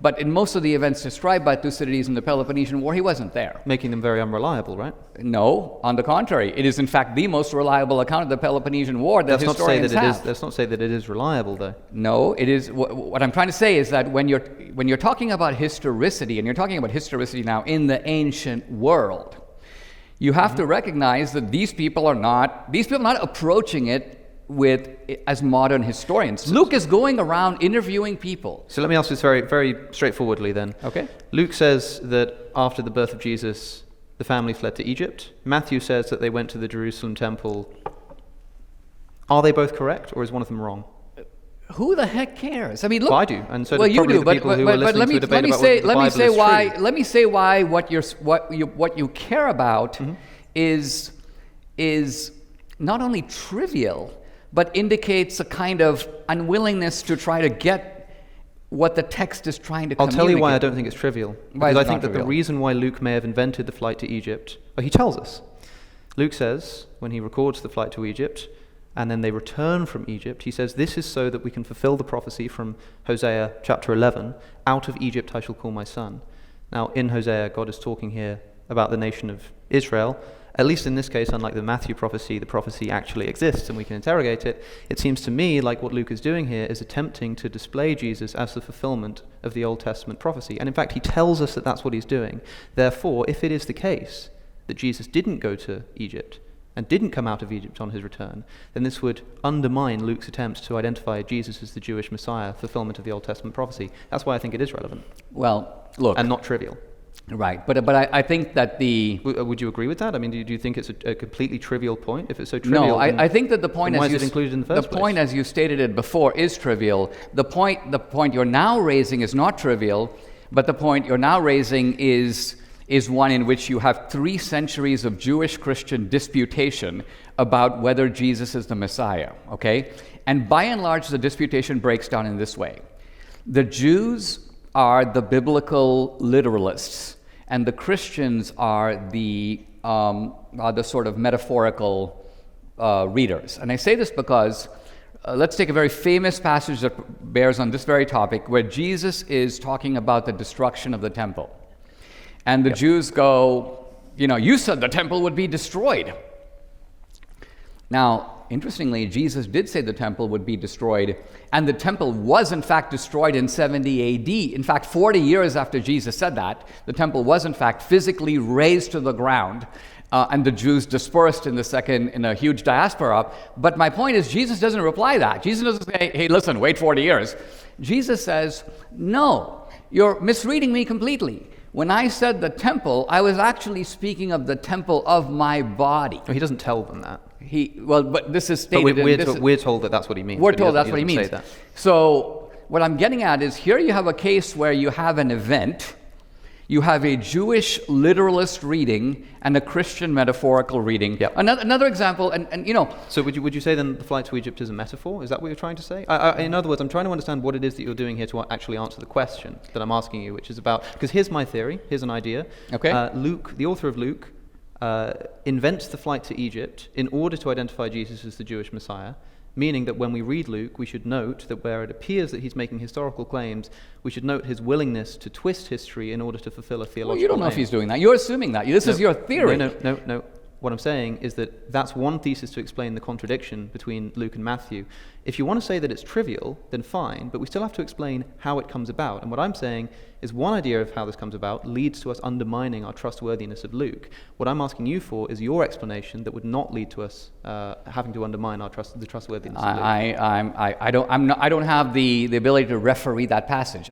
But in most of the events described by Thucydides in the Peloponnesian War, he wasn't there. Making them very unreliable, right? No, on the contrary. It is in fact the most reliable account of the Peloponnesian War that historians have. Let's not say that it is reliable, though. No, it is. What I'm trying to say is that when you're talking about historicity, and you're talking about historicity now in the ancient world, you have to recognize that these people are not approaching it as modern historians. Luke is going around interviewing people. So let me ask this very, very straightforwardly then. Okay. Luke says that after the birth of Jesus, the family fled to Egypt. Matthew says that they went to the Jerusalem temple. Are they both correct, or is one of them wrong? Who the heck cares? I mean, look. Well, I do, and so well, do you probably do, the people who are listening to a debate about whether the Bible is true. Let me say why what you care about is not only trivial, but indicates a kind of unwillingness to try to get what the text is trying to communicate. I'll tell you why I don't think it's trivial. Why because is I it think not that trivial? the reason why Luke may have invented the flight to Egypt, well, he tells us. Luke says, when he records the flight to Egypt, and then they return from Egypt, he says, this is so that we can fulfill the prophecy from Hosea chapter 11, out of Egypt I shall call my son. Now, in Hosea, God is talking here about the nation of Israel. At least in this case, unlike the Matthew prophecy, the prophecy actually exists and we can interrogate it. It seems to me like what Luke is doing here is attempting to display Jesus as the fulfillment of the Old Testament prophecy. And in fact, he tells us that that's what he's doing. Therefore, if it is the case that Jesus didn't go to Egypt and didn't come out of Egypt on his return, then this would undermine Luke's attempt to identify Jesus as the Jewish Messiah, fulfillment of the Old Testament prophecy. That's why I think it is relevant. Well, look. And not trivial. Right, but I think that the... Would you agree with that? I mean, do you think it's a completely trivial point? If it's so trivial, no, I think that the point, why is it included in the first place? The point, as you stated it before, is trivial. The point you're now raising is not trivial, but the point you're now raising is one in which you have 3 centuries of Jewish-Christian disputation about whether Jesus is the Messiah, okay? And by and large, the disputation breaks down in this way. The Jews are the biblical literalists, and the Christians are the sort of metaphorical readers. And I say this because let's take a very famous passage that bears on this very topic, where Jesus is talking about the destruction of the temple. And the Jews go, you said the temple would be destroyed. Now, interestingly, Jesus did say the temple would be destroyed, and the temple was in fact destroyed in 70 AD. In fact, 40 years after Jesus said that, the temple was in fact physically razed to the ground, and the Jews dispersed in a huge diaspora. But my point is, Jesus doesn't reply that. Jesus doesn't say, hey, listen, wait 40 years. Jesus says, no, you're misreading me completely. When I said the temple, I was actually speaking of the temple of my body. Well, he doesn't tell them that. But this is stated. But we're told that that's what he means. We're told that's what he means. So what I'm getting at is, here you have a case where you have an event, you have a Jewish literalist reading and a Christian metaphorical reading. Yep. Another example, and So would you say then the flight to Egypt is a metaphor? Is that what you're trying to say? In other words, I'm trying to understand what it is that you're doing here to actually answer the question that I'm asking you, which is about, because here's my theory, here's an idea. Okay. Luke, the author of Luke, invents the flight to Egypt in order to identify Jesus as the Jewish Messiah, meaning that when we read Luke, we should note that where it appears that he's making historical claims, we should note his willingness to twist history in order to fulfill a theological you don't know if he's doing that. You're assuming that. This is your theory. No. What I'm saying is that that's one thesis to explain the contradiction between Luke and Matthew. If you want to say that it's trivial, then fine, but we still have to explain how it comes about. And what I'm saying is one idea of how this comes about leads to us undermining our trustworthiness of Luke. What I'm asking you for is your explanation that would not lead to us having to undermine the trustworthiness of Luke. I don't have the ability to referee that passage.